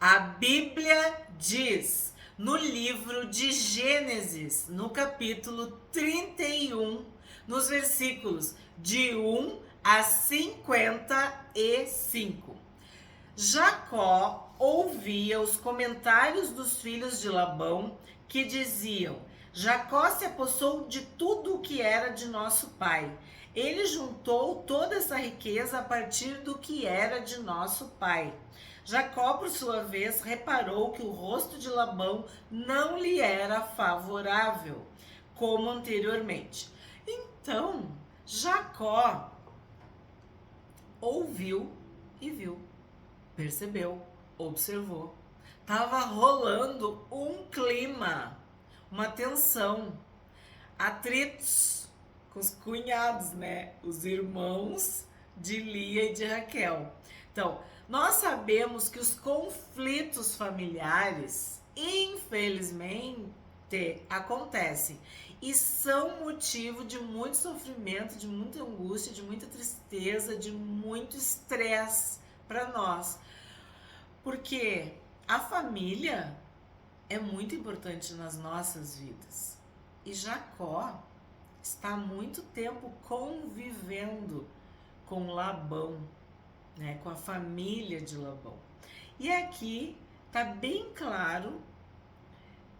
A Bíblia diz no livro de Gênesis, no capítulo 31, nos versículos de 1 a 55. Jacó ouvia os comentários dos filhos de Labão que diziam: Jacó se apossou de tudo o que era de nosso pai. Ele juntou toda essa riqueza a partir do que era de nosso pai. Jacó, por sua vez, reparou que o rosto de Labão não lhe era favorável, como anteriormente. Então, Jacó ouviu e viu, percebeu, observou. Tava rolando um clima, uma tensão, atritos com os cunhados, né? Os irmãos de Lia e de Raquel. Então, nós sabemos que os conflitos familiares, infelizmente, acontecem e são motivo de muito sofrimento, de muita angústia, de muita tristeza, de muito estresse para nós. Porque a família é muito importante nas nossas vidas. E Jacó está há muito tempo convivendo com Labão, né, com a família de Labão. E aqui está bem claro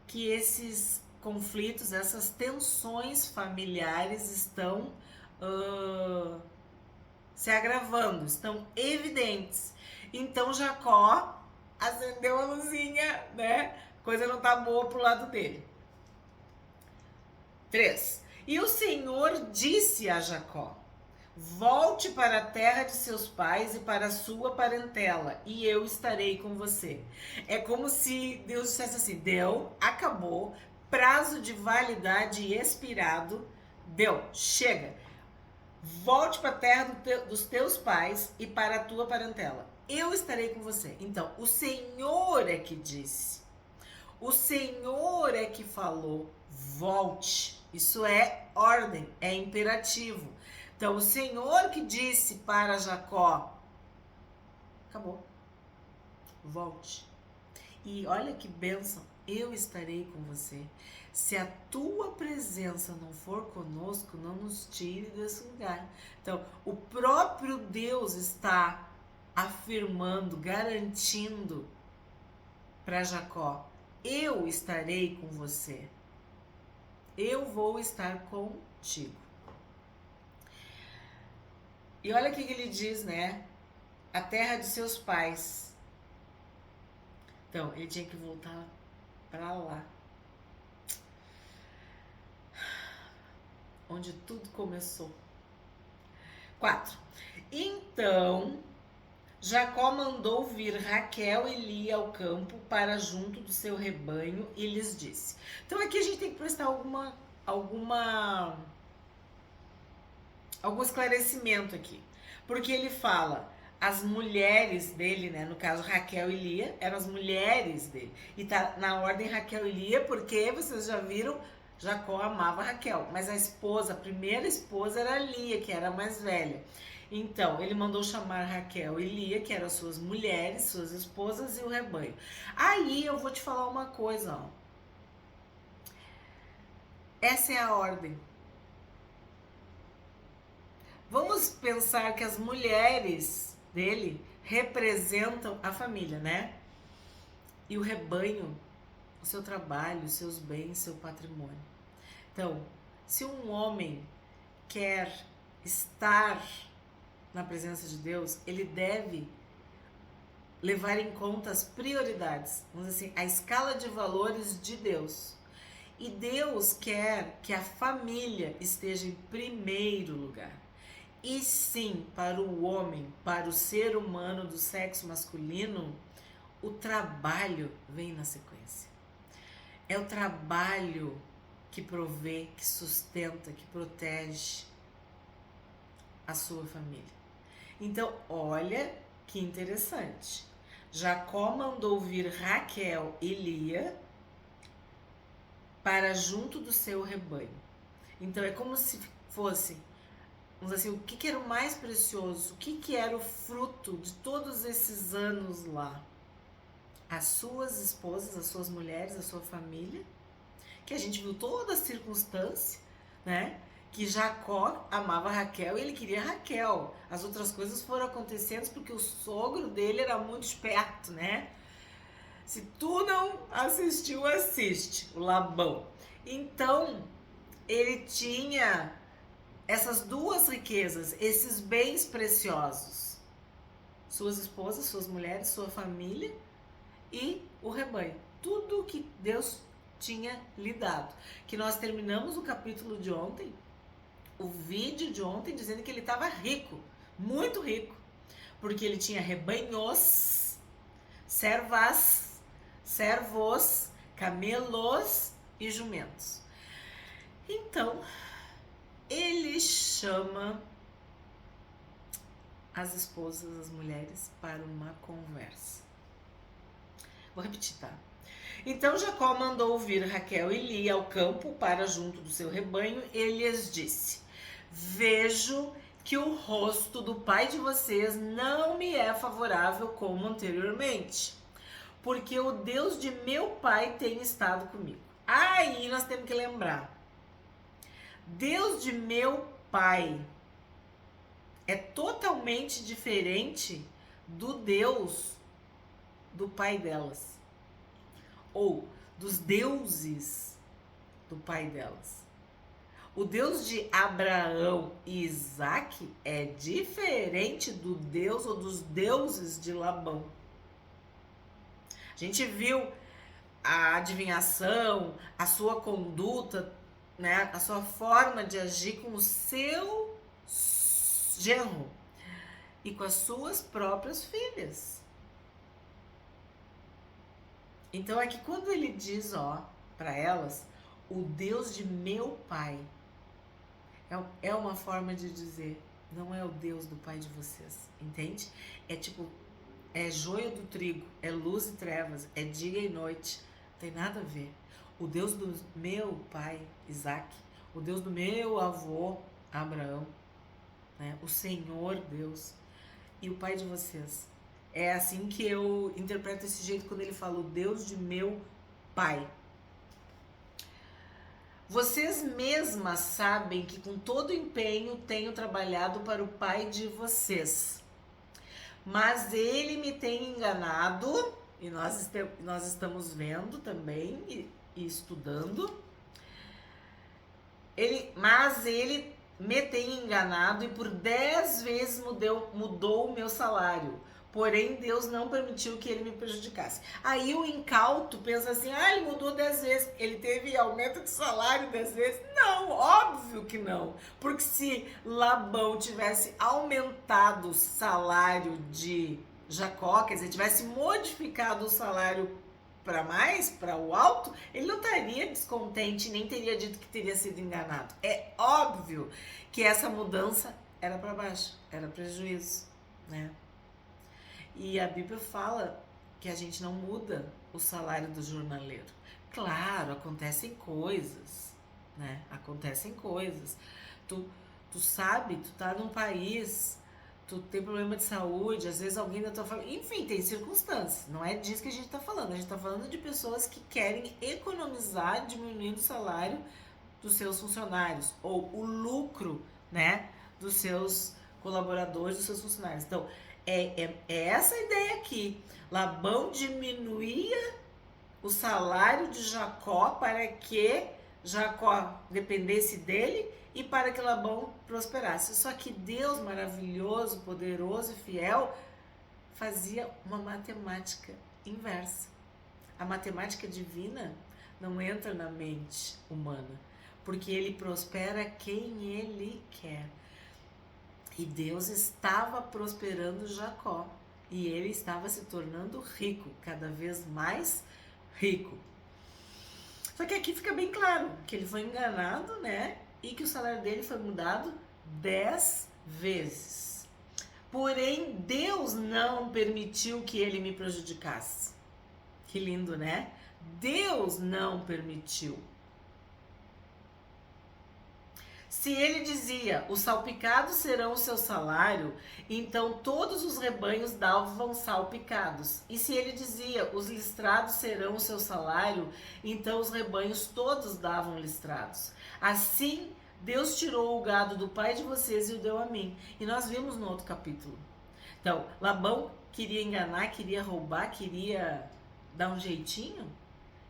que esses conflitos, essas tensões familiares estão se agravando, estão evidentes. Então Jacó acendeu a luzinha, né? A coisa não tá boa pro lado dele. 3. E o Senhor disse a Jacó: volte para a terra de seus pais e para a sua parentela, e eu estarei com você. É como se Deus dissesse assim: deu, acabou, prazo de validade expirado, deu, chega. Volte para a terra dos teus pais e para a tua parentela. Eu estarei com você. Então, o Senhor é que disse. O Senhor é que falou: volte. Isso é ordem, é imperativo. Então, o Senhor que disse para Jacó: acabou. Volte. E olha que bênção. Eu estarei com você. Se a tua presença não for conosco, não nos tire desse lugar. Então, o próprio Deus está afirmando, garantindo para Jacó: eu estarei com você. Eu vou estar contigo. E olha o que ele diz, né? A terra de seus pais. Então, ele tinha que voltar para lá, onde tudo começou. 4. Então, Jacó mandou vir Raquel e Lia ao campo para junto do seu rebanho e lhes disse. Então aqui a gente tem que prestar algum esclarecimento aqui. Porque ele fala, as mulheres dele, né? No caso, Raquel e Lia, eram as mulheres dele. E tá na ordem Raquel e Lia, porque vocês já viram, Jacó amava Raquel. Mas a primeira esposa era Lia, que era a mais velha. Então, ele mandou chamar Raquel e Lia, que eram suas mulheres, suas esposas, e o rebanho. Aí eu vou te falar uma coisa, ó. Essa é a ordem. Vamos pensar que as mulheres dele representam a família, né? E o rebanho, o seu trabalho, os seus bens, seu patrimônio. Então, se um homem quer estar na presença de Deus, ele deve levar em conta as prioridades, vamos dizer assim, a escala de valores de Deus. E Deus quer que a família esteja em primeiro lugar. E sim, para o homem, para o ser humano do sexo masculino, o trabalho vem na sequência. É o trabalho que provê, que sustenta, que protege a sua família. Então, olha que interessante. Jacó mandou vir Raquel e Lia para junto do seu rebanho. Então, é como se fosse, vamos dizer assim, o que era o mais precioso, o que era o fruto de todos esses anos lá? as suas esposas, as suas mulheres, a sua família, que a gente viu toda a circunstância, né? Que Jacó amava Raquel e ele queria Raquel. As outras coisas foram acontecendo porque o sogro dele era muito esperto, né? Se tu não assistiu, assiste, o Labão. Então, ele tinha essas duas riquezas, esses bens preciosos. Suas esposas, suas mulheres, sua família e o rebanho. Tudo que Deus tinha lhe dado. Que nós terminamos o capítulo de ontem, o vídeo de ontem, dizendo que ele estava rico, muito rico. Porque ele tinha rebanhos, servas, servos, camelos e jumentos. Então, ele chama as esposas, as mulheres, para uma conversa. Vou repetir, tá? Então Jacó mandou vir Raquel e Lia ao campo para junto do seu rebanho. Ele lhes disse: vejo que o rosto do pai de vocês não me é favorável como anteriormente, porque o Deus de meu pai tem estado comigo. Aí nós temos que lembrar, Deus de meu pai é totalmente diferente do Deus do pai delas, ou dos deuses do pai delas. O Deus de Abraão e Isaac é diferente do Deus ou dos deuses de Labão. A gente viu a adivinhação, a sua conduta, né, a sua forma de agir com o seu genro e com as suas próprias filhas. Então é que quando ele diz, ó, para elas, o Deus de meu pai, é uma forma de dizer, não é o Deus do pai de vocês, entende? É tipo, é joio do trigo, é luz e trevas, é dia e noite, não tem nada a ver. O Deus do meu pai, Isaac, o Deus do meu avô, Abraão, né? O Senhor Deus e o pai de vocês. É assim que eu interpreto esse jeito quando ele fala o Deus de meu pai. Vocês mesmas sabem que com todo empenho tenho trabalhado para o pai de vocês. Mas ele me tem enganado, e nós estamos vendo também e estudando. Mas ele me tem enganado e por 10 vezes mudou o meu salário. Porém, Deus não permitiu que ele me prejudicasse. Aí o incauto pensa assim, ele mudou 10 vezes, ele teve aumento de salário 10 vezes. Não, óbvio que não. Porque se Labão tivesse aumentado o salário de Jacó, quer dizer, tivesse modificado o salário para mais, para o alto, ele não estaria descontente, nem teria dito que teria sido enganado. É óbvio que essa mudança era para baixo, era prejuízo, né? E a Bíblia fala que a gente não muda o salário do jornaleiro. Claro, acontecem coisas, né? Acontecem coisas. Tu sabe, tu tá num país, tu tem problema de saúde, às vezes alguém da tua família... Enfim, tem circunstâncias. Não é disso que a gente tá falando. A gente tá falando de pessoas que querem economizar, diminuindo o salário dos seus funcionários. Ou o lucro, né? Dos seus colaboradores, dos seus funcionários. Então, é essa a ideia aqui. Labão diminuía o salário de Jacó para que Jacó dependesse dele e para que Labão prosperasse. Só que Deus maravilhoso, poderoso e fiel fazia uma matemática inversa. A matemática divina não entra na mente humana, porque ele prospera quem ele quer. E Deus estava prosperando Jacó. E ele estava se tornando rico, cada vez mais rico. Só que aqui fica bem claro que ele foi enganado, né? E que o salário dele foi mudado 10 vezes. Porém, Deus não permitiu que ele me prejudicasse. Que lindo, né? Deus não permitiu. Se ele dizia, os salpicados serão o seu salário, então todos os rebanhos davam salpicados. E se ele dizia, os listrados serão o seu salário, então os rebanhos todos davam listrados. Assim, Deus tirou o gado do pai de vocês e o deu a mim. E nós vimos no outro capítulo. Então, Labão queria enganar, queria roubar, queria dar um jeitinho.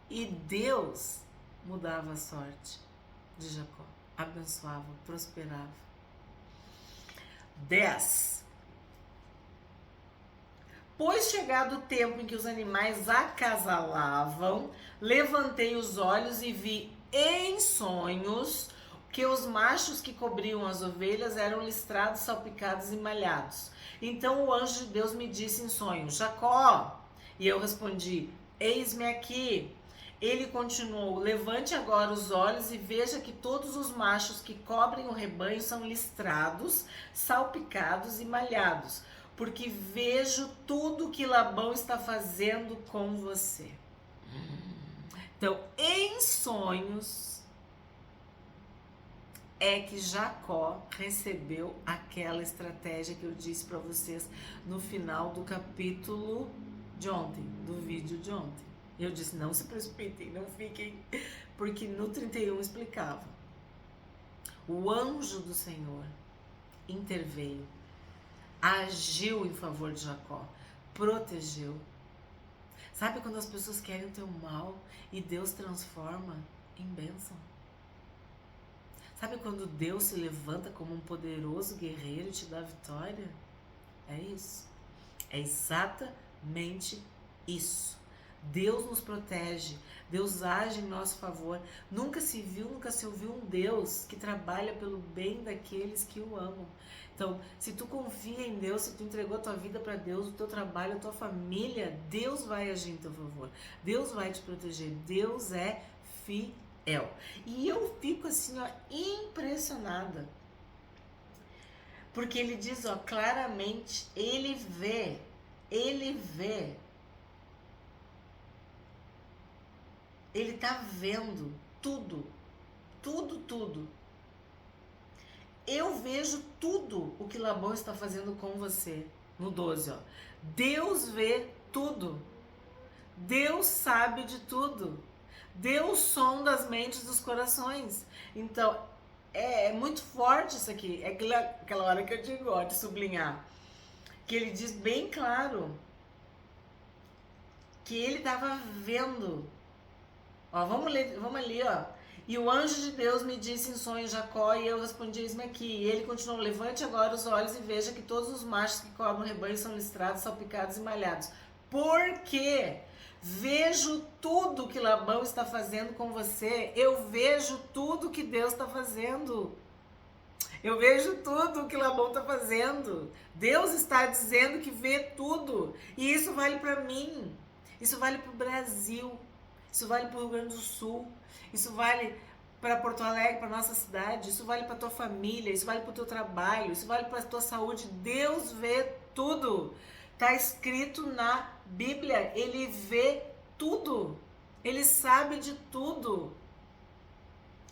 E Deus mudava a sorte de Jacó. Abençoava, prosperava. 10. Pois chegado o tempo em que os animais acasalavam, levantei os olhos e vi em sonhos que os machos que cobriam as ovelhas eram listrados, salpicados e malhados. Então o anjo de Deus me disse em sonho, Jacó. E eu respondi, eis-me aqui. Ele continuou, levante agora os olhos e veja que todos os machos que cobrem o rebanho são listrados, salpicados e malhados, porque vejo tudo que Labão está fazendo com você. Então, em sonhos, é que Jacó recebeu aquela estratégia que eu disse para vocês no final do capítulo de ontem, do vídeo de ontem. Eu disse, não se precipitem, não fiquem, porque no 31 explicava. O anjo do Senhor interveio, agiu em favor de Jacó, protegeu. Sabe quando as pessoas querem o teu mal e Deus transforma em bênção? Sabe quando Deus se levanta como um poderoso guerreiro e te dá vitória? É isso. É exatamente isso. Deus nos protege, Deus age em nosso favor. Nunca se viu, nunca se ouviu um Deus que trabalha pelo bem daqueles que o amam. Então, se tu confia em Deus, se tu entregou a tua vida para Deus, o teu trabalho, a tua família, Deus vai agir em teu favor. Deus vai te proteger. Deus é fiel. E eu fico assim, ó, impressionada. Porque ele diz, ó, claramente, ele vê. Ele tá vendo tudo. Eu vejo tudo o que Labão está fazendo com você. No 12, ó. Deus vê tudo. Deus sabe de tudo. Deus sonda as mentes dos corações. Então, é muito forte isso aqui. É aquela hora que eu digo, ó, de sublinhar. Que ele diz bem claro que ele estava vendo. Ó, vamos ali, ó. E o anjo de Deus me disse em sonho, Jacó, e eu respondi, eis-me aqui. E ele continuou, levante agora os olhos e veja que todos os machos que cobrem o rebanho são listrados, salpicados e malhados. Porque vejo tudo que Labão está fazendo com você. Eu vejo tudo que Deus está fazendo. Eu vejo tudo que Labão está fazendo. Deus está dizendo que vê tudo. E isso vale para mim. Isso vale para o Brasil. Isso vale para o Rio Grande do Sul, isso vale para Porto Alegre, para nossa cidade, isso vale para tua família, isso vale para o teu trabalho, isso vale para a tua saúde. Deus vê tudo. Está escrito na Bíblia, ele vê tudo. Ele sabe de tudo.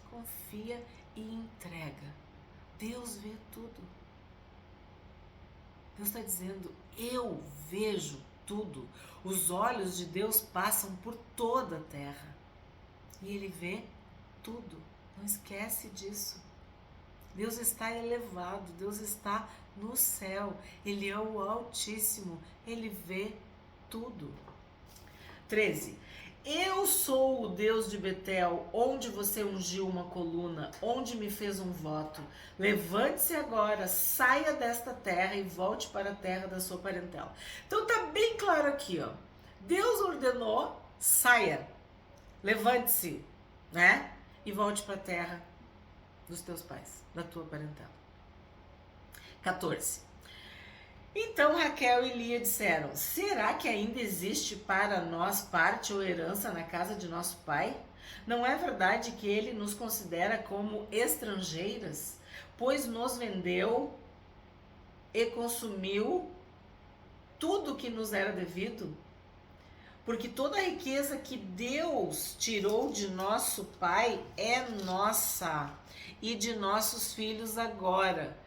Confia e entrega. Deus vê tudo. Deus está dizendo, eu vejo tudo. Os olhos de Deus passam por toda a terra. E ele vê tudo. Não esquece disso. Deus está elevado. Deus está no céu. Ele é o Altíssimo. Ele vê tudo. 13. Eu sou o Deus de Betel, onde você ungiu uma coluna, onde me fez um voto. Levante-se agora, saia desta terra e volte para a terra da sua parentela. Então tá bem claro aqui, ó. Deus ordenou, saia, levante-se, né? E volte para a terra dos teus pais, da tua parentela. 14. Então Raquel e Lia disseram, será que ainda existe para nós parte ou herança na casa de nosso pai? Não é verdade que ele nos considera como estrangeiras, pois nos vendeu e consumiu tudo que nos era devido? Porque toda a riqueza que Deus tirou de nosso pai é nossa e de nossos filhos agora.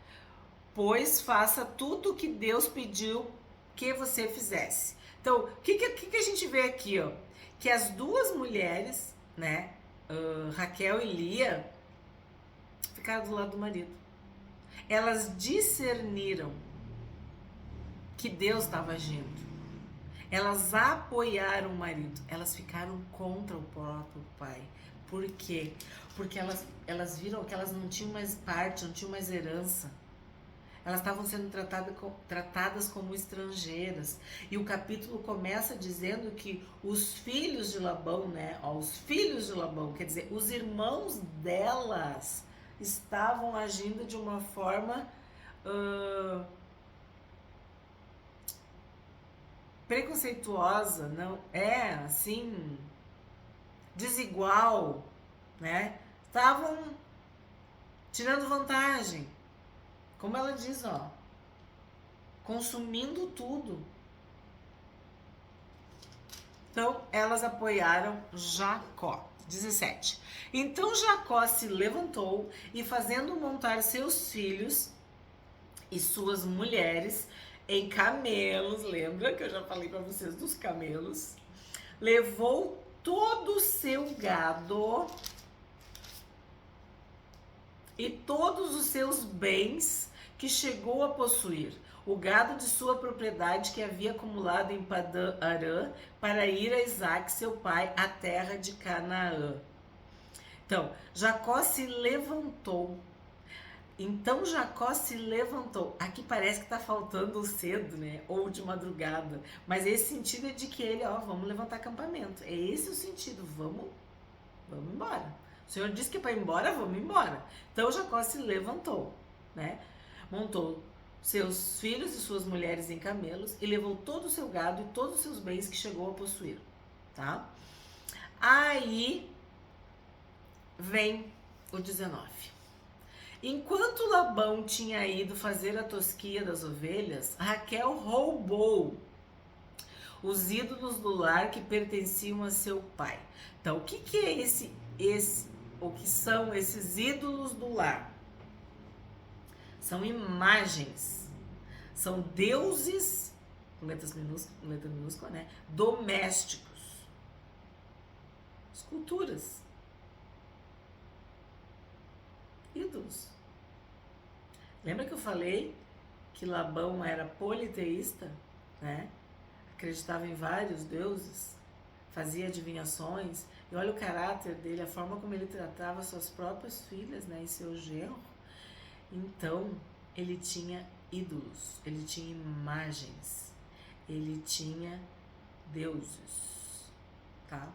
Pois faça tudo o que Deus pediu que você fizesse. Então, o que a gente vê aqui, ó? Que as duas mulheres, né, Raquel e Lia, ficaram do lado do marido. Elas discerniram que Deus estava agindo. Elas apoiaram o marido. Elas ficaram contra o próprio pai. Por quê? Porque elas viram que elas não tinham mais parte, não tinham mais herança. Elas estavam sendo tratadas como estrangeiras. E o capítulo começa dizendo que os filhos de Labão, né? Ó, os filhos de Labão, quer dizer, os irmãos delas estavam agindo de uma forma preconceituosa, não é assim, desigual, né? Estavam tirando vantagem. Como ela diz, ó, consumindo tudo. Então, elas apoiaram Jacó. 17. Então Jacó se levantou e, fazendo montar seus filhos e suas mulheres em camelos, lembra que eu já falei para vocês dos camelos, levou todo o seu gado e todos os seus bens que chegou a possuir, o gado de sua propriedade que havia acumulado em Padã Arã, para ir a Isaac, seu pai, à terra de Canaã. Então, Jacó se levantou. Então Jacó se levantou. Aqui parece que tá faltando cedo, né? Ou de madrugada. Mas esse sentido é de que ele, ó, vamos levantar acampamento. É esse o sentido. Vamos embora. O Senhor disse que é para ir embora, vamos embora. Então Jacó se levantou, né? Montou seus filhos e suas mulheres em camelos e levou todo o seu gado e todos os seus bens que chegou a possuir, tá? Aí vem o 19. Enquanto Labão tinha ido fazer a tosquia das ovelhas, Raquel roubou os ídolos do lar que pertenciam a seu pai. Então, o que é o que são esses ídolos do lar? São imagens, são deuses, com letra minúscula, né? Domésticos, esculturas, ídolos. Lembra que eu falei que Labão era politeísta, né? Acreditava em vários deuses, fazia adivinhações, e olha o caráter dele, a forma como ele tratava suas próprias filhas, né, e seu genro. Então, ele tinha ídolos, ele tinha imagens, ele tinha deuses, tá?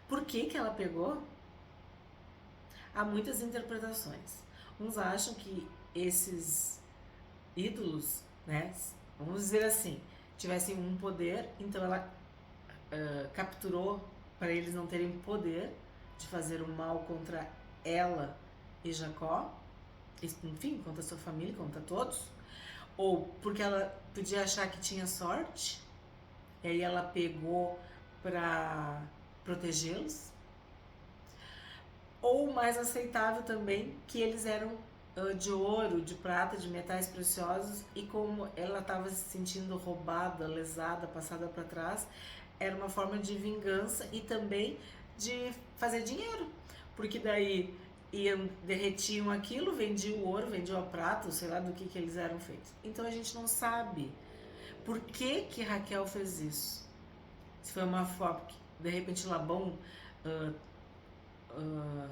Por que ela pegou? Há muitas interpretações. Uns acham que esses ídolos, né, vamos dizer assim, tivessem um poder, então ela capturou para eles não terem poder de fazer o mal contra ela e Jacó, enfim, contra a sua família, contra todos, ou porque ela podia achar que tinha sorte, e aí ela pegou para protegê-los, ou mais aceitável também, que eles eram de ouro, de prata, de metais preciosos, e como ela estava se sentindo roubada, lesada, passada para trás, era uma forma de vingança e também de fazer dinheiro, porque daí derretiam aquilo, vendiam o ouro, vendiam a prata, sei lá do que eles eram feitos. Então a gente não sabe por que Raquel fez isso. Se foi uma forma que de repente Labão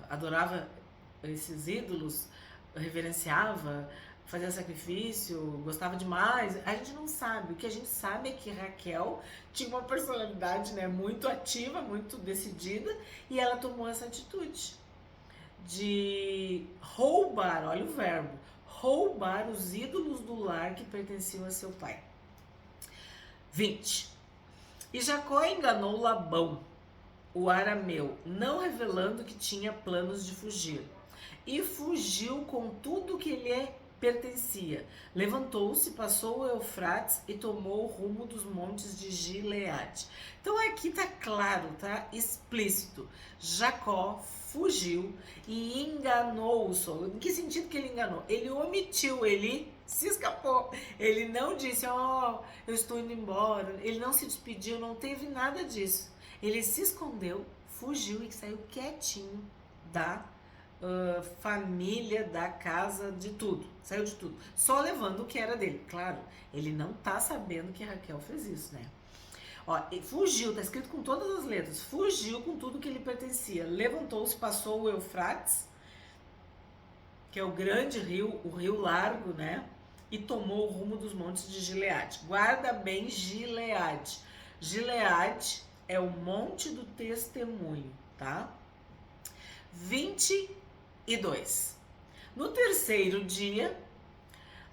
adorava esses ídolos, reverenciava, fazia sacrifício, gostava demais. A gente não sabe. O que a gente sabe é que Raquel tinha uma personalidade, né, muito ativa, muito decidida, e ela tomou essa atitude de roubar, olha o verbo, roubar os ídolos do lar que pertenciam a seu pai. 20. E Jacó enganou Labão, o arameu, não revelando que tinha planos de fugir. E fugiu com tudo que lhe pertencia. Levantou-se, passou o Eufrates e tomou o rumo dos montes de Gileade. Então aqui tá claro, tá explícito. Jacó fugiu e enganou o sogro. Em que sentido que ele enganou? Ele omitiu, ele se escapou. Ele não disse, eu estou indo embora. Ele não se despediu, não teve nada disso. Ele se escondeu, fugiu e saiu quietinho da família, da casa, de tudo. Saiu de tudo. Só levando o que era dele. Claro, ele não tá sabendo que Raquel fez isso, né? Ó, fugiu, tá escrito com todas as letras. Fugiu com tudo que lhe pertencia. Levantou-se, passou o Eufrates, que é o grande rio, o rio largo, né? E tomou o rumo dos montes de Gileade. Guarda bem Gileade. Gileade é o monte do testemunho, tá? 22. No terceiro dia,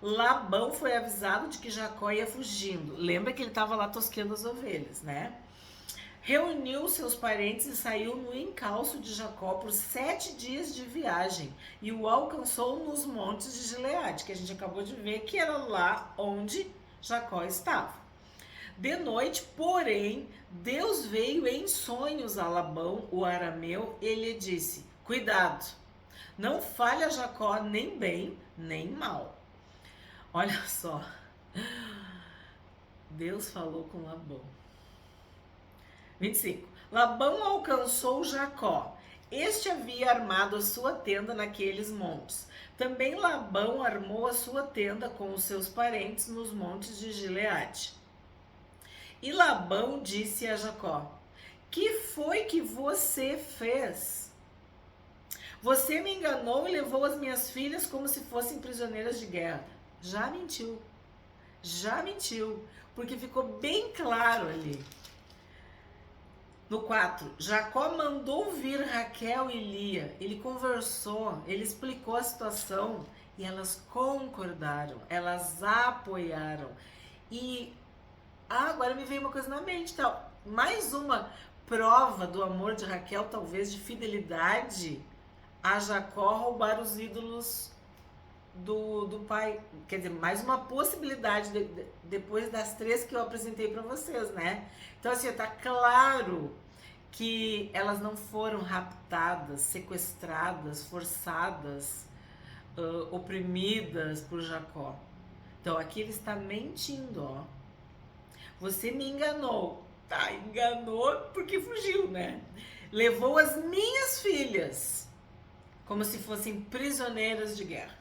Labão foi avisado de que Jacó ia fugindo. Lembra que ele estava lá tosqueando as ovelhas, né? Reuniu seus parentes e saiu no encalço de Jacó por 7 dias de viagem e o alcançou nos montes de Gileade, que a gente acabou de ver que era lá onde Jacó estava. De noite, porém, Deus veio em sonhos a Labão, o arameu, e lhe disse: cuidado, não falha Jacó nem bem, nem mal. Olha só, Deus falou com Labão. 25. Labão alcançou Jacó. Este havia armado a sua tenda naqueles montes. Também Labão armou a sua tenda com os seus parentes nos montes de Gileade. E Labão disse a Jacó: que foi que você fez? Você me enganou e levou as minhas filhas como se fossem prisioneiras de guerra. Já mentiu, porque ficou bem claro ali. No 4, Jacó mandou vir Raquel e Lia. Ele conversou, ele explicou a situação e elas concordaram, elas apoiaram. E agora me veio uma coisa na mente, tal. Mais uma prova do amor de Raquel, talvez de fidelidade a Jacó roubar os ídolos do pai. Quer dizer, mais uma possibilidade depois das 3 que eu apresentei para vocês, né? Então assim, tá claro que elas não foram raptadas, sequestradas, forçadas, oprimidas por Jacó. Então aqui ele está mentindo, ó. Você me enganou. Tá, enganou porque fugiu, né? Levou as minhas filhas como se fossem prisioneiras de guerra.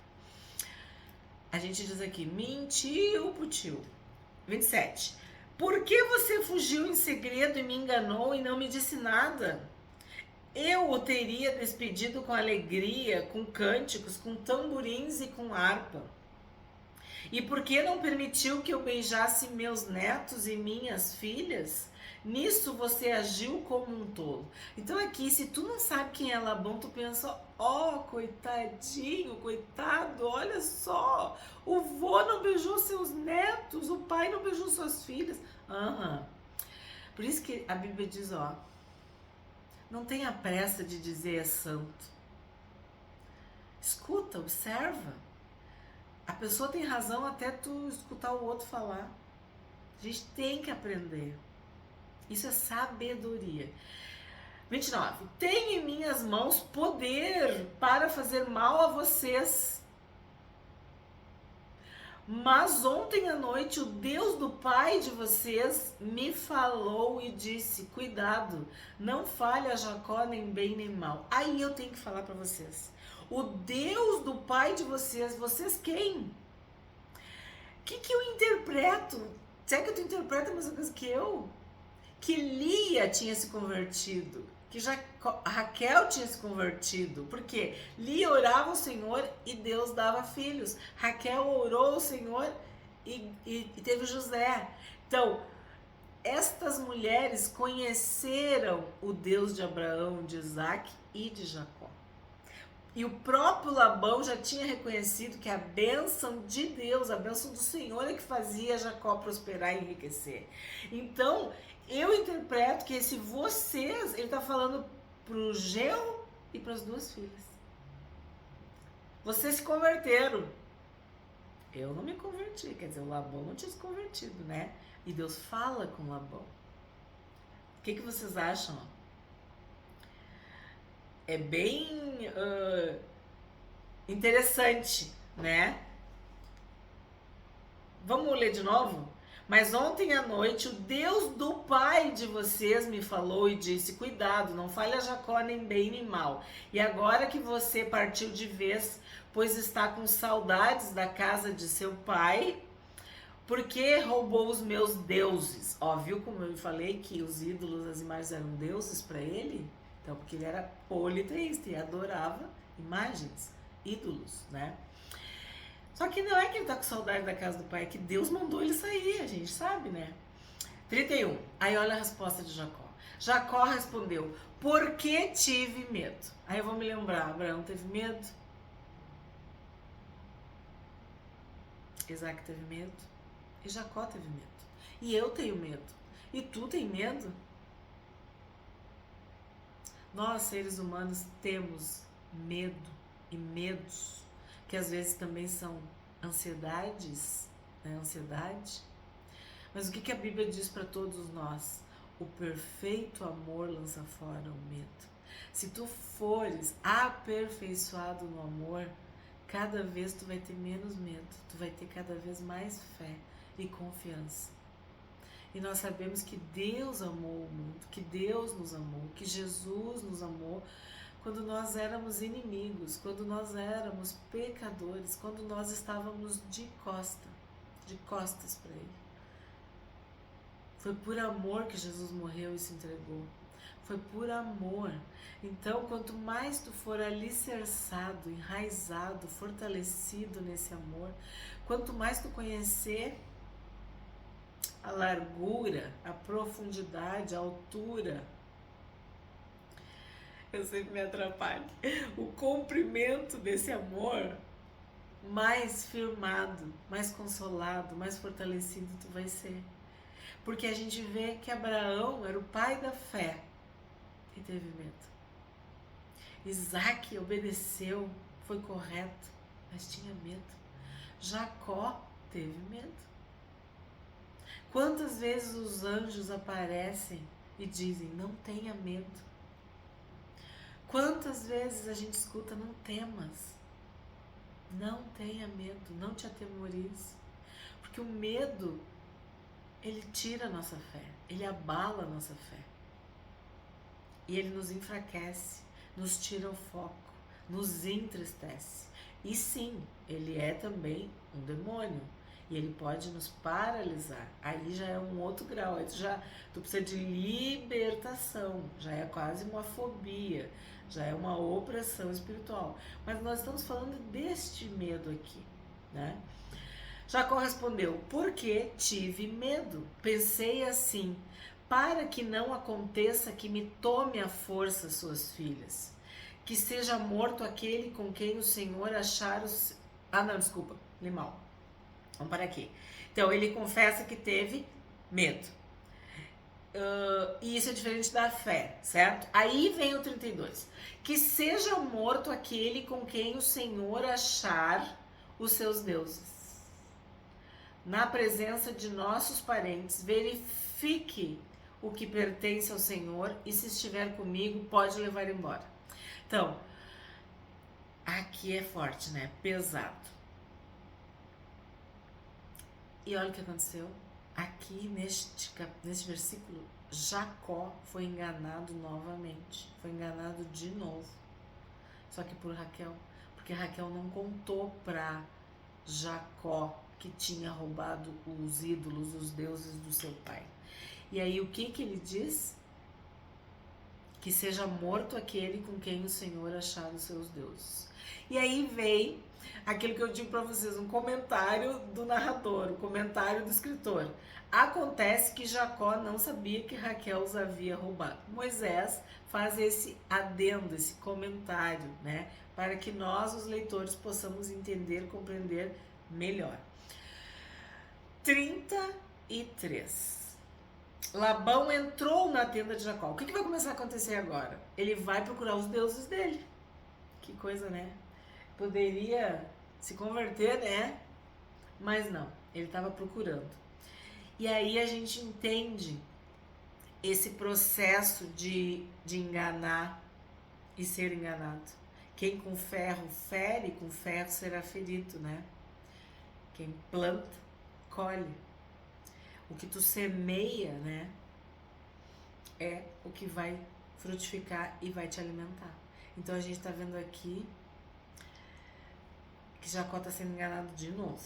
A gente diz aqui, mentiu pro tio. 27. Por que você fugiu em segredo e me enganou e não me disse nada? Eu o teria despedido com alegria, com cânticos, com tamborins e com harpa. E por que não permitiu que eu beijasse meus netos e minhas filhas? Nisso você agiu como um tolo. Então aqui, se tu não sabe quem é Labão, tu pensa, coitadinho, coitado, olha só, o vô não beijou seus netos, o pai não beijou suas filhas. Por isso que a Bíblia diz, não tenha pressa de dizer é santo. Escuta, observa. A pessoa tem razão até tu escutar o outro falar. A gente tem que aprender. Isso é sabedoria. 29. Tenho em minhas mãos poder para fazer mal a vocês. Mas ontem à noite o Deus do pai de vocês me falou e disse: cuidado, não fale a Jacó nem bem nem mal. Aí eu tenho que falar para vocês. O Deus do pai de vocês quem? O que eu interpreto? Será que tu interpreta a mesma coisa que eu? Que Lia tinha se convertido, que Raquel tinha se convertido, porque Lia orava ao Senhor e Deus dava filhos, Raquel orou ao Senhor e teve José. Então, estas mulheres conheceram o Deus de Abraão, de Isaac e de Jacó. E o próprio Labão já tinha reconhecido que a bênção de Deus, a bênção do Senhor é que fazia Jacó prosperar e enriquecer. Então, eu interpreto que esse vocês, ele está falando para o genro e para as 2 filhas. Vocês se converteram. Eu não me converti, quer dizer, o Labão não tinha se convertido, né? E Deus fala com Labão. O que vocês acham? É bem interessante, né? Vamos ler de novo? Mas ontem à noite o Deus do pai de vocês me falou e disse: cuidado, não fale a Jacó nem bem nem mal. E agora que você partiu de vez, pois está com saudades da casa de seu pai, porque roubou os meus deuses. Ó, viu como eu falei que os ídolos, as imagens eram deuses para ele? Então, porque ele era politeísta e adorava imagens, ídolos, né? Só que não é que ele tá com saudade da casa do pai, é que Deus mandou ele sair, a gente sabe, né? 31. Aí olha a resposta de Jacó. Jacó respondeu: por que tive medo? Aí eu vou me lembrar, Abraão teve medo, Isaac teve medo, e Jacó teve medo. E eu tenho medo. E tu tem medo? Nós, seres humanos, temos medo e medos, que às vezes também são ansiedades, né? Ansiedade. Mas o que a Bíblia diz para todos nós? O perfeito amor lança fora o medo. Se tu fores aperfeiçoado no amor, cada vez tu vai ter menos medo, tu vai ter cada vez mais fé e confiança. E nós sabemos que Deus amou o mundo, que Deus nos amou, que Jesus nos amou quando nós éramos inimigos, quando nós éramos pecadores, quando nós estávamos de costas para Ele. Foi por amor que Jesus morreu e se entregou. Foi por amor. Então, quanto mais tu for alicerçado, enraizado, fortalecido nesse amor, quanto mais tu conhecer a largura, a profundidade, a altura, eu sempre me atrapalho, o comprimento desse amor, mais firmado, mais consolado, mais fortalecido tu vai ser. Porque a gente vê que Abraão era o pai da fé e teve medo. Isaac obedeceu, foi correto, mas tinha medo. Jacó teve medo. Quantas vezes os anjos aparecem e dizem: não tenha medo? Quantas vezes a gente escuta: não temas, não tenha medo, não te atemorize? Porque o medo, ele tira a nossa fé, ele abala a nossa fé. E ele nos enfraquece, nos tira o foco, nos entristece. E sim, ele é também um demônio. E ele pode nos paralisar. Aí já é um outro grau. Aí tu precisa de libertação. Já é quase uma fobia. Já é uma opressão espiritual. Mas nós estamos falando deste medo aqui, né? Jacó respondeu: porque tive medo. Pensei assim: para que não aconteça que me tome à força suas filhas, que seja morto aquele com quem o Senhor achar os... não, desculpa, li mal. Vamos parar aqui. Então, ele confessa que teve medo. E isso é diferente da fé, certo? Aí vem o 32. Que seja morto aquele com quem o Senhor achar os seus deuses. Na presença de nossos parentes, verifique o que pertence ao Senhor e se estiver comigo, pode levar embora. Então, aqui é forte, né? Pesado. E olha o que aconteceu. Aqui neste versículo, Jacó foi enganado novamente. Foi enganado de novo. Só que por Raquel. Porque Raquel não contou para Jacó que tinha roubado os ídolos, os deuses do seu pai. E aí o que ele diz? Que seja morto aquele com quem o Senhor achar os seus deuses. E aí vem aquilo que eu digo para vocês, um comentário do narrador, um comentário do escritor. Acontece que Jacó não sabia que Raquel os havia roubado. Moisés faz esse adendo, esse comentário, né? Para que nós, os leitores, possamos entender, compreender melhor. 33. Labão entrou na tenda de Jacó. O que vai começar a acontecer agora? Ele vai procurar os deuses dele. Que coisa, né? Poderia se converter, né? Mas não, ele estava procurando. E aí a gente entende esse processo de enganar e ser enganado. Quem com ferro fere, com ferro será ferido, né? Quem planta, colhe. O que tu semeia, né? É o que vai frutificar e vai te alimentar. Então a gente tá vendo aqui que Jacó tá sendo enganado de novo.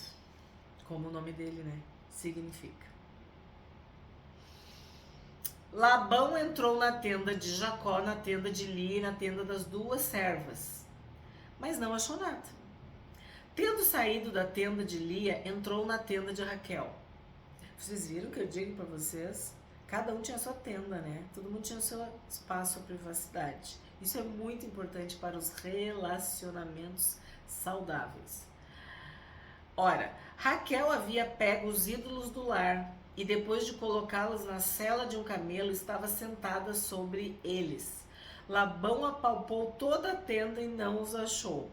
Como o nome dele, né? Significa. Labão entrou na tenda de Jacó, na tenda de Lia e na tenda das duas servas, mas não achou nada. Tendo saído da tenda de Lia, entrou na tenda de Raquel. Vocês viram que eu digo para vocês? Cada um tinha a sua tenda, né? Todo mundo tinha o seu espaço, sua privacidade. Isso é muito importante para os relacionamentos saudáveis. Ora, Raquel havia pego os ídolos do lar e depois de colocá-los na sela de um camelo, estava sentada sobre eles. Labão apalpou toda a tenda e não os achou.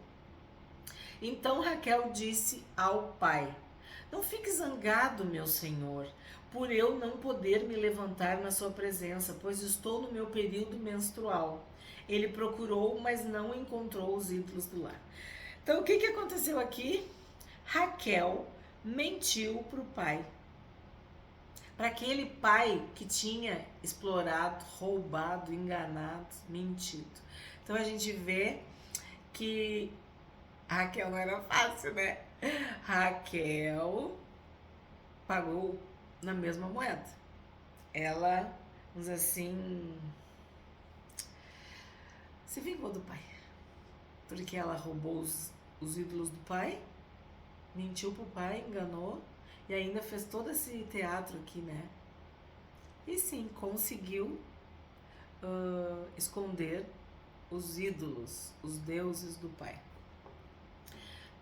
Então Raquel disse ao pai: não fique zangado, meu senhor, por eu não poder me levantar na sua presença, pois estou no meu período menstrual. Ele procurou, mas não encontrou os ídolos do lar. Então, o que aconteceu aqui? Raquel mentiu para o pai. Para aquele pai que tinha explorado, roubado, enganado, mentido. Então, a gente vê que Raquel não era fácil, né? Raquel pagou na mesma moeda. Ela, vamos dizer assim, se vingou do pai. Porque ela roubou os ídolos do pai, mentiu pro pai, enganou e ainda fez todo esse teatro aqui, né? E sim, conseguiu esconder os ídolos, os deuses do pai.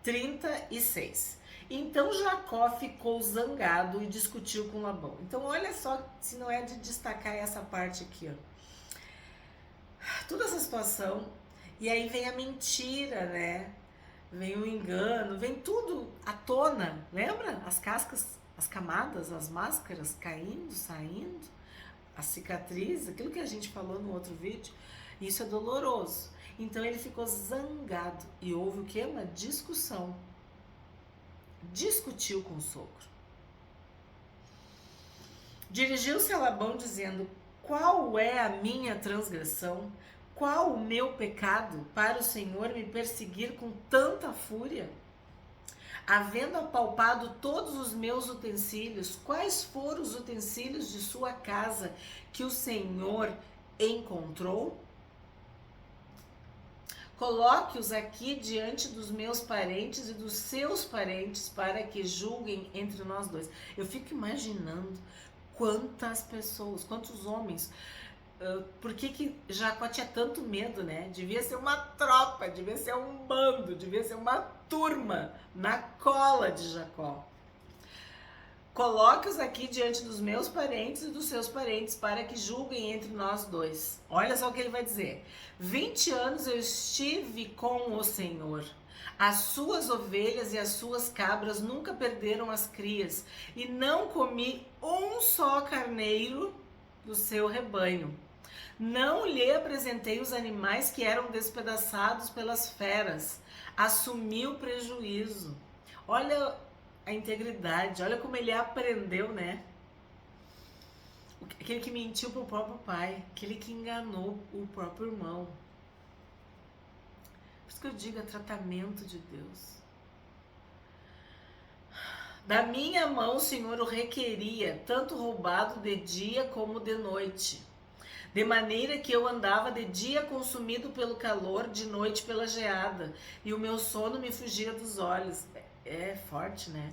36. Então Jacó ficou zangado e discutiu com Labão. Então olha só se não é de destacar essa parte aqui, ó. Toda essa situação, e aí vem a mentira, né? Vem o engano, vem tudo à tona, lembra? As cascas, as camadas, as máscaras caindo, saindo, as cicatrizes, aquilo que a gente falou no outro vídeo, isso é doloroso. Então ele ficou zangado e houve o quê? Uma discussão. Discutiu com o sogro. Dirigiu-se a Labão dizendo: qual é a minha transgressão? Qual o meu pecado para o Senhor me perseguir com tanta fúria? Havendo apalpado todos os meus utensílios, quais foram os utensílios de sua casa que o Senhor encontrou? Coloque-os aqui diante dos meus parentes e dos seus parentes para que julguem entre nós dois. Eu fico imaginando quantas pessoas, quantos homens. Por que Jacó tinha tanto medo, né? Devia ser uma tropa, devia ser um bando, devia ser uma turma na cola de Jacó. Coloque-os aqui diante dos meus parentes e dos seus parentes para que julguem entre nós dois. Olha só o que ele vai dizer. 20 anos eu estive com o Senhor. As suas ovelhas e as suas cabras nunca perderam as crias e não comi um só carneiro do seu rebanho. Não lhe apresentei os animais que eram despedaçados pelas feras. Assumi o prejuízo. Olha a integridade, olha como ele aprendeu, né? Aquele que mentiu para o próprio pai, aquele que enganou o próprio irmão. Por isso que eu digo, é tratamento de Deus. Da minha mão o Senhor o requeria, tanto roubado de dia como de noite. De maneira que eu andava de dia consumido pelo calor, de noite pela geada, e o meu sono me fugia dos olhos. É forte, né?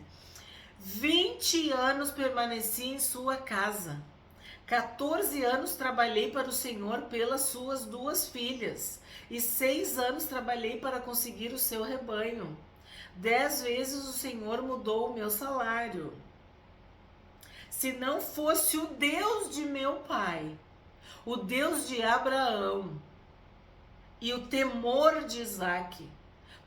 20 anos permaneci em sua casa. 14 anos trabalhei para o Senhor pelas suas 2 filhas. E 6 anos trabalhei para conseguir o seu rebanho. 10 vezes o Senhor mudou o meu salário. Se não fosse o Deus de meu pai, o Deus de Abraão e o temor de Isaque,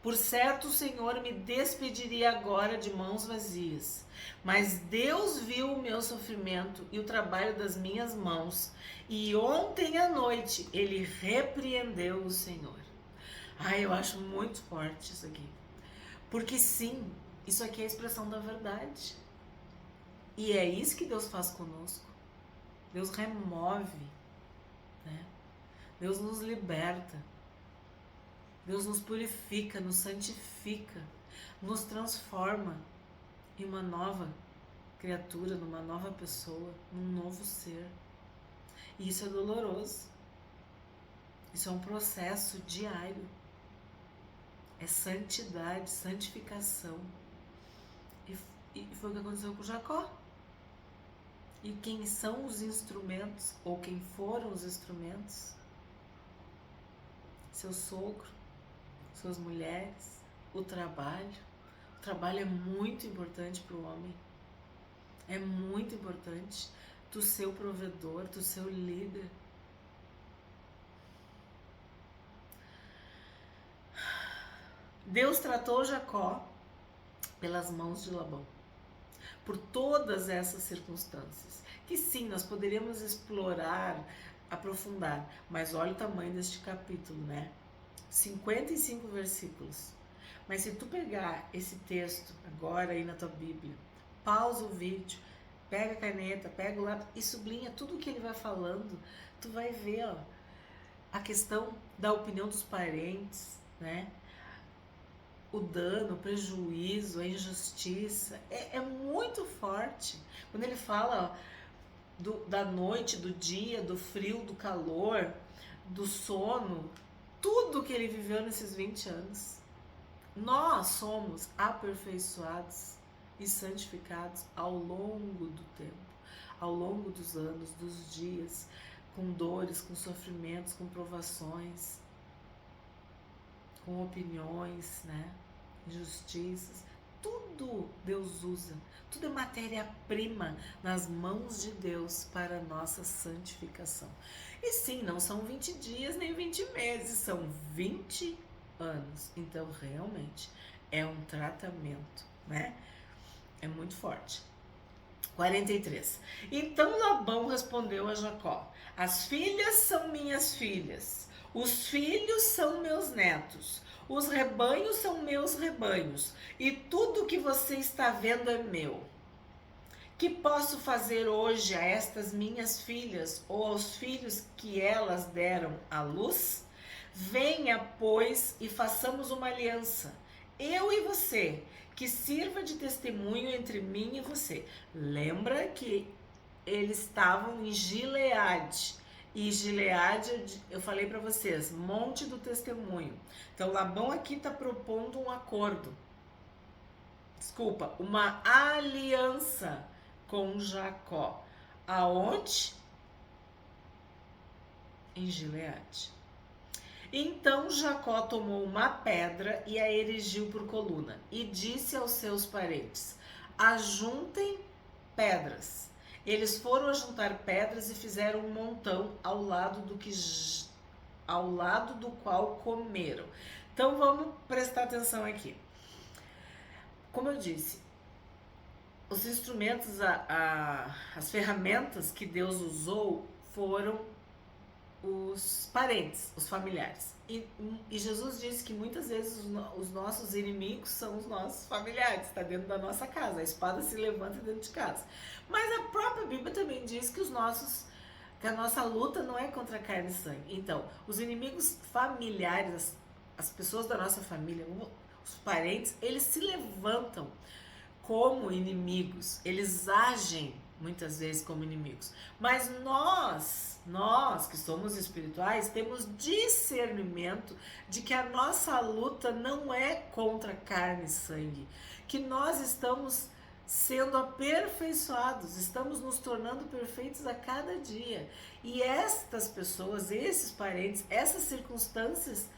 Por certo, o Senhor me despediria agora de mãos vazias. Mas Deus viu o meu sofrimento e o trabalho das minhas mãos, e ontem à noite ele repreendeu o Senhor. Ai, eu acho muito forte isso aqui. Porque sim, isso aqui é a expressão da verdade. E é isso que Deus faz conosco. Deus remove, né? Deus nos liberta. Deus nos purifica, nos santifica, nos transforma em uma nova criatura, numa nova pessoa, num novo ser. E isso é doloroso. Isso é um processo diário. É santidade, santificação. E foi o que aconteceu com Jacó. E quem são os instrumentos, ou quem foram os instrumentos? Seu sogro, suas mulheres, o trabalho. O trabalho é muito importante para o homem. É muito importante. Tu ser o provedor, tu ser o líder. Deus tratou Jacó pelas mãos de Labão, por todas essas circunstâncias, que sim, nós poderíamos explorar, aprofundar, mas olha o tamanho deste capítulo, né? 55 versículos. Mas se tu pegar esse texto agora aí na tua Bíblia, pausa o vídeo, pega a caneta, pega o lápis e sublinha tudo o que ele vai falando, tu vai ver, ó, a questão da opinião dos parentes, né? O dano, o prejuízo, a injustiça, é muito forte. Quando ele fala da noite, do dia, do frio, do calor, do sono, tudo que ele viveu nesses 20 anos. Nós somos aperfeiçoados e santificados ao longo do tempo, ao longo dos anos, dos dias, com dores, com sofrimentos, com provações, com opiniões, né? Injustiças, tudo Deus usa, tudo é matéria-prima nas mãos de Deus para a nossa santificação. E sim, não são 20 dias nem 20 meses, são 20 anos. Então, realmente, é um tratamento, né? É muito forte. 43. Então Labão respondeu a Jacó: as filhas são minhas filhas, os filhos são meus netos, os rebanhos são meus rebanhos, e tudo que você está vendo é meu. Que posso fazer hoje a estas minhas filhas ou aos filhos que elas deram à luz? Venha, pois, e façamos uma aliança, eu e você, que sirva de testemunho entre mim e você. Lembra que eles estavam em Gileade. E Gileade, eu falei para vocês, monte do testemunho. Então Labão aqui está propondo um acordo. Desculpa, uma aliança com Jacó. Aonde? Em Gileade. Então Jacó tomou uma pedra e a erigiu por coluna, e disse aos seus parentes: ajuntem pedras. Eles foram ajuntar pedras e fizeram um montão ao lado do qual comeram. Então vamos prestar atenção aqui. Como eu disse, os instrumentos, as ferramentas que Deus usou foram os parentes, os familiares. E Jesus disse que muitas vezes os nossos inimigos são os nossos familiares, está dentro da nossa casa, a espada se levanta dentro de casa. Mas a própria Bíblia também diz que que a nossa luta não é contra carne e sangue. Então, os inimigos familiares, as pessoas da nossa família, os parentes, eles se levantam como inimigos, eles agem muitas vezes como inimigos. Mas nós que somos espirituais, temos discernimento de que a nossa luta não é contra carne e sangue, que nós estamos sendo aperfeiçoados, estamos nos tornando perfeitos a cada dia. E estas pessoas, esses parentes, essas circunstâncias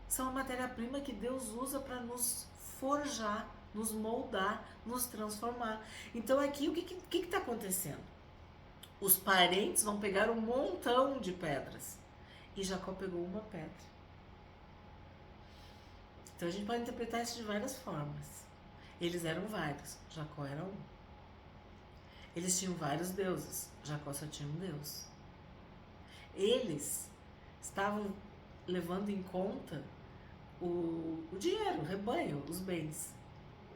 são a matéria-prima que Deus usa para nos forjar, nos moldar, nos transformar. Então aqui o que está acontecendo? Os parentes vão pegar um montão de pedras e Jacó pegou uma pedra. Então a gente pode interpretar isso de várias formas. Eles eram vários, Jacó era um. Eles tinham vários deuses, Jacó só tinha um Deus. Eles estavam levando em conta o dinheiro, o rebanho, os bens.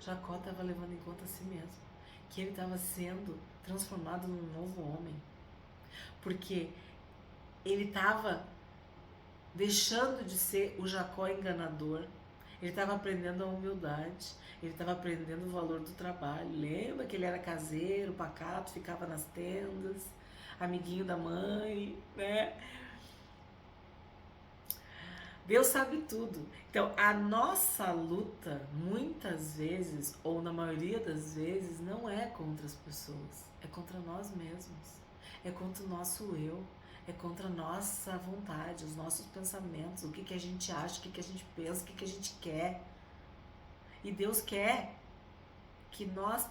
Jacó estava levando em conta a si mesmo, que ele estava sendo transformado num novo homem, porque ele estava deixando de ser o Jacó enganador, ele estava aprendendo a humildade, ele estava aprendendo o valor do trabalho. Lembra que ele era caseiro, pacato, ficava nas tendas, amiguinho da mãe, né? Deus sabe tudo. Então, a nossa luta, muitas vezes, ou na maioria das vezes, não é contra as pessoas, é contra nós mesmos, é contra o nosso eu, é contra a nossa vontade, os nossos pensamentos, o que a gente acha, o que a gente pensa, o que a gente quer. E Deus quer que nós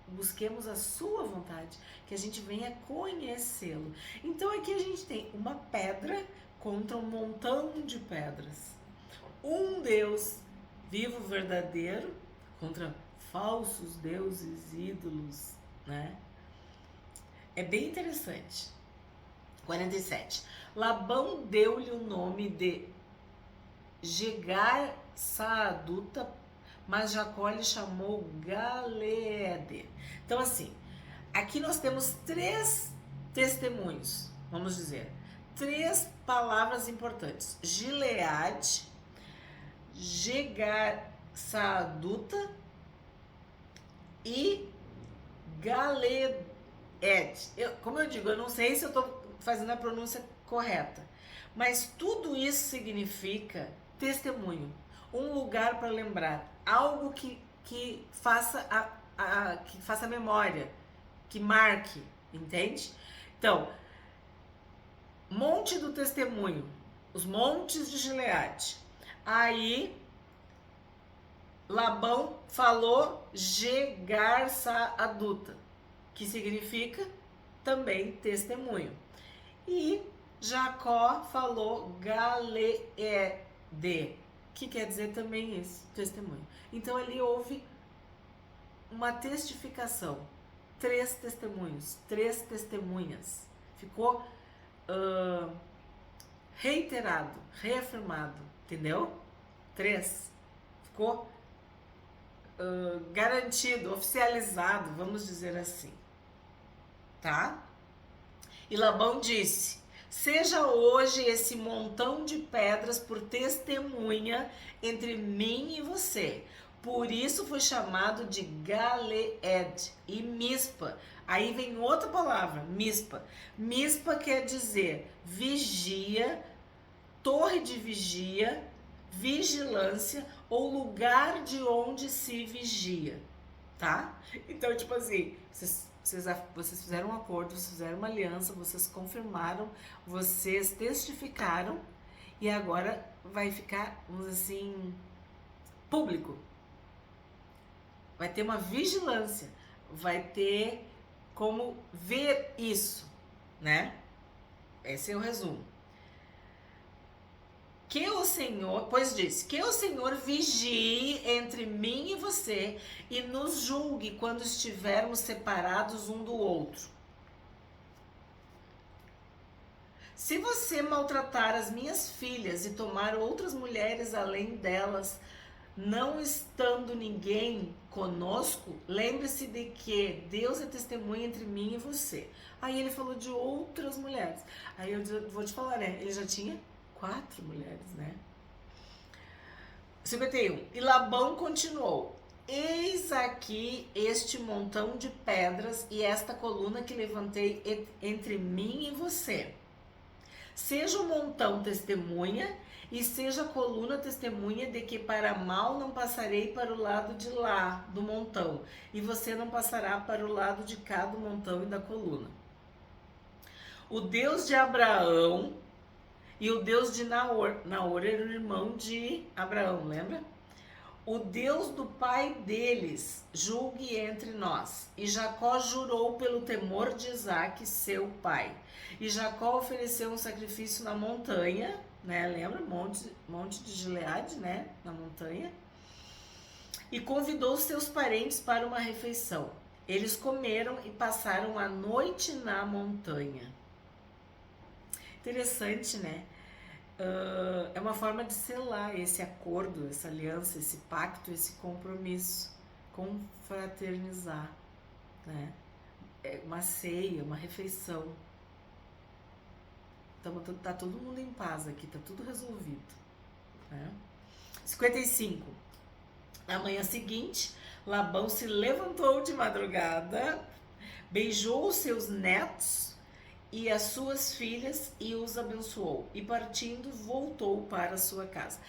busquemos a sua vontade, que a gente venha conhecê-lo. Então aqui a gente tem uma pedra contra um montão de pedras. Um Deus vivo, verdadeiro, contra falsos deuses, ídolos, né? É bem interessante. 47. Labão deu-lhe o nome de Jegar-Saaduta, mas Jacó lhe chamou Galeede. Então assim, aqui nós temos 3 testemunhos, vamos dizer, 3 palavras importantes: Gileade, Jegar-Saaduta e Galeede. Como eu digo, eu não sei se eu estou fazendo a pronúncia correta, mas tudo isso significa testemunho, um lugar para lembrar, algo que faça que faça memória, que marque, entende? Então, Monte do Testemunho, os montes de Gileade. Aí Labão falou Jegar-Saaduta, que significa também testemunho. E Jacó falou Galeede, que quer dizer também isso, testemunho. Então ali houve uma testificação, 3 testemunhos, 3 testemunhas. Ficou reiterado, reafirmado, entendeu? 3. Ficou garantido, oficializado, vamos dizer assim, tá? E Labão disse: seja hoje esse montão de pedras por testemunha entre mim e você. Por isso foi chamado de Galeed e Mispa. Aí vem outra palavra, Mispa. Mispa quer dizer vigia, torre de vigia, vigilância ou lugar de onde se vigia, tá? Então, tipo assim, vocês fizeram um acordo, vocês fizeram uma aliança, vocês confirmaram, vocês testificaram e agora vai ficar, vamos dizer assim, público. Vai ter uma vigilância, vai ter como ver isso, né? Esse é o resumo. Que o Senhor, pois disse, que o Senhor vigie entre mim e você e nos julgue quando estivermos separados um do outro. Se você maltratar as minhas filhas e tomar outras mulheres além delas, não estando ninguém conosco, lembre-se de que Deus é testemunha entre mim e você. Aí ele falou de outras mulheres. Aí eu vou te falar, né? Ele já tinha 4 mulheres, né? 51. E Labão continuou: eis aqui este montão de pedras e esta coluna que levantei entre mim e você. Seja o montão testemunha e seja a coluna testemunha de que para mal não passarei para o lado de lá do montão, e você não passará para o lado de cá do montão e da coluna. O Deus de Abraão e o Deus de Naor. Naor era o irmão de Abraão, lembra? O Deus do pai deles julgue entre nós. E Jacó jurou pelo temor de Isaque, seu pai. E Jacó ofereceu um sacrifício na montanha, né? Lembra? Monte de Gileade, né? Na montanha. E convidou seus parentes para uma refeição. Eles comeram e passaram a noite na montanha. Interessante, né? É uma forma de selar esse acordo, essa aliança, esse pacto, esse compromisso, confraternizar, né? É uma ceia, uma refeição. Então tá todo mundo em paz aqui, tá tudo resolvido, né? 55. Na manhã seguinte, Labão se levantou de madrugada, beijou os seus netos e as suas filhas e os abençoou. E partindo, voltou para a sua casa.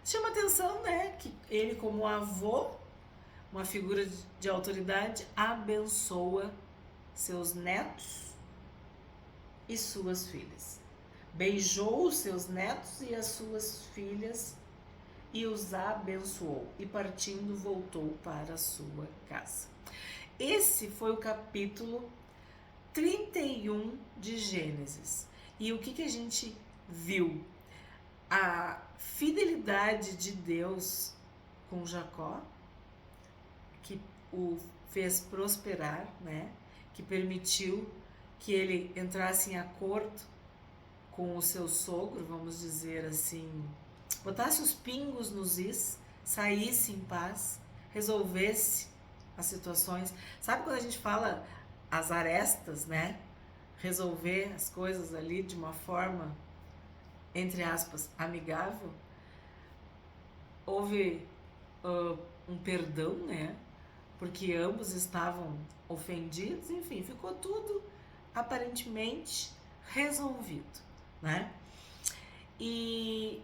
Chama atenção, né, que ele, como avô, uma figura de autoridade, abençoa seus netos e suas filhas. Beijou os seus netos e as suas filhas e os abençoou. E partindo, voltou para a sua casa. Esse foi o capítulo 31 de Gênesis. E o que a gente viu? A fidelidade de Deus com Jacó, que o fez prosperar, né? Que permitiu que ele entrasse em acordo com o seu sogro, vamos dizer assim, botasse os pingos nos is, saísse em paz, resolvesse as situações. Sabe quando a gente fala as arestas, né? Resolver as coisas ali de uma forma, entre aspas, amigável. Houve um perdão, né? Porque ambos estavam ofendidos, enfim, ficou tudo aparentemente resolvido, né? E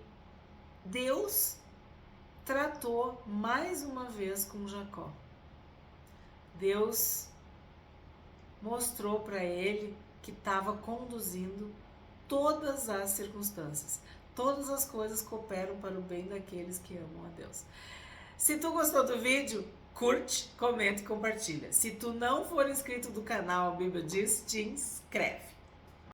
Deus tratou mais uma vez com Jacó. Deus mostrou para ele que estava conduzindo todas as circunstâncias. Todas as coisas cooperam para o bem daqueles que amam a Deus. Se tu gostou do vídeo, curte, comenta e compartilha. Se tu não for inscrito do canal A Bíblia Diz, te inscreve.